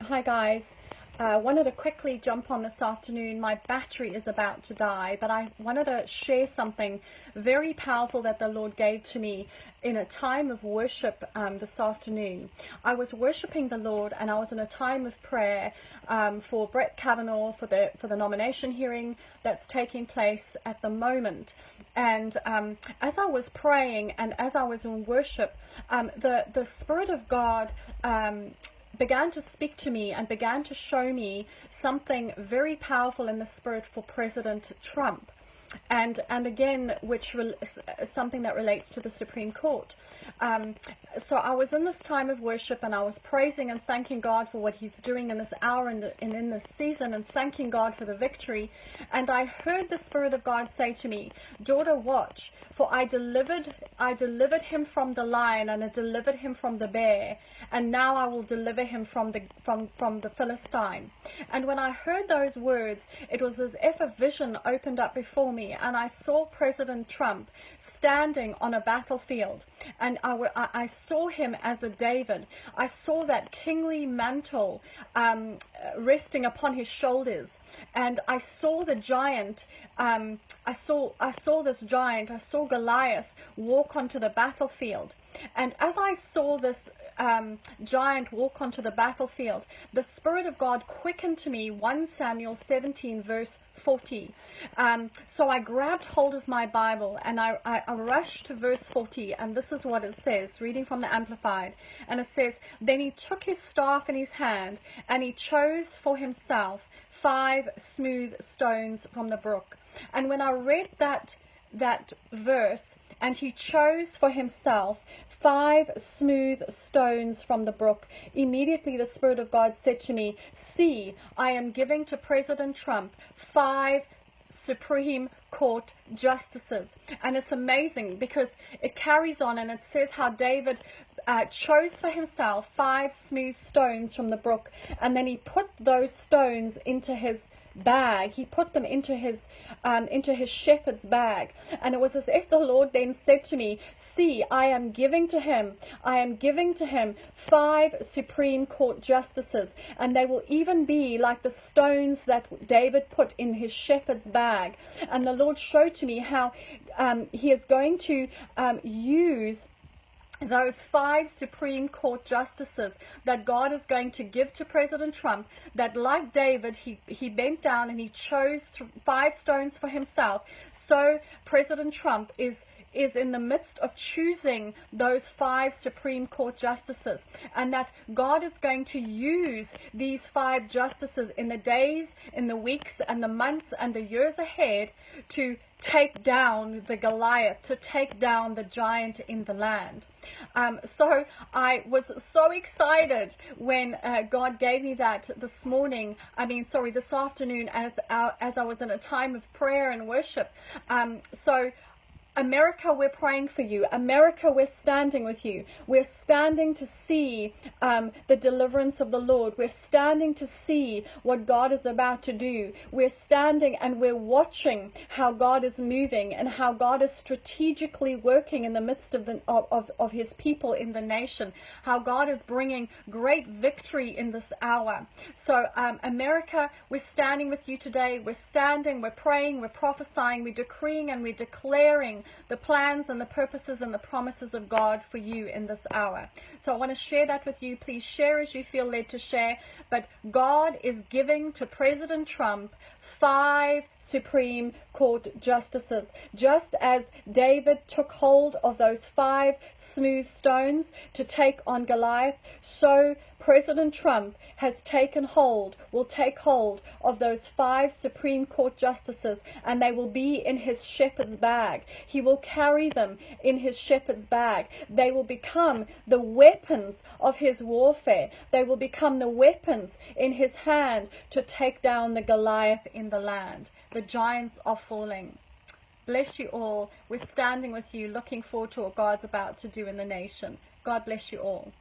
Hi guys, wanted to quickly jump on this afternoon. My battery is about to die, but I wanted to share something very powerful that the Lord gave to me in a time of worship this afternoon. I was worshiping the Lord, and I was in a time of prayer for Brett Kavanaugh for the nomination hearing that's taking place at the moment. And as I was praying and as I was in worship, the Spirit of God began to speak to me and began to show me something very powerful in the spirit for President Trump, and again, something that relates to the Supreme Court. So I was in this time of worship, and I was praising and thanking God for what He's doing in this hour and in this season, and thanking God for the victory. And I heard the Spirit of God say to me, "Daughter, watch, for I delivered him from the lion, and I delivered him from the bear, and now I will deliver him from the Philistine." And when I heard those words, it was as if a vision opened up before me, and I saw President Trump standing on a battlefield, and I saw him as a David. I saw that kingly mantle resting upon his shoulders, and I saw the giant. I saw this giant. I saw Goliath walk onto the battlefield, and as I saw this giant walk onto the battlefield, the Spirit of God quickened to me 1 Samuel 17 verse 40. So I grabbed hold of my Bible, and I rushed to verse 40, and this is what it says, reading from the Amplified. And it says, "Then he took his staff in his hand, and he chose for himself 5 smooth stones from the brook." And when I read that verse, "and he chose for himself 5 smooth stones from the brook," immediately the Spirit of God said to me, "See, I am giving to President Trump 5 Supreme Court justices." And it's amazing because it carries on, and it says how David chose for himself 5 smooth stones from the brook, and then he put those stones into his bag. He put them into his shepherd's bag. And it was as if the Lord then said to me, "See, I am giving to him 5 Supreme Court justices, and they will even be like the stones that David put in his shepherd's bag." And the Lord showed to me how he is going to use those 5 Supreme Court justices that God is going to give to President Trump, that like David, he bent down and he chose 5 stones for himself. So President Trump is in the midst of choosing those 5 Supreme Court justices, and that God is going to use these 5 justices in the days, in the weeks, and the months, and the years ahead to take down the Goliath, to take down the giant in the land. So I was so excited when God gave me that this afternoon, as I was in a time of prayer and worship. So America, we're praying for you. America, we're standing with you. We're standing to see the deliverance of the Lord. We're standing to see what God is about to do. We're standing and we're watching how God is moving and how God is strategically working in the midst of his people in the nation, how God is bringing great victory in this hour. So America, we're standing with you today. We're standing, we're praying, we're prophesying, we're decreeing, and we're declaring the plans and the purposes and the promises of God for you in this hour. So I want to share that with you. Please share as you feel led to share. But God is giving to President Trump 5 Supreme Court justices. Just as David took hold of those 5 smooth stones to take on Goliath, so President Trump has will take hold of those 5 Supreme Court justices, and they will be in his shepherd's bag. He will carry them in his shepherd's bag. They will become the weapons of his warfare. They will become the weapons in his hand to take down the Goliath in the land. The giants are falling. Bless you all. We're standing with you, looking forward to what God's about to do in the nation. God bless you all.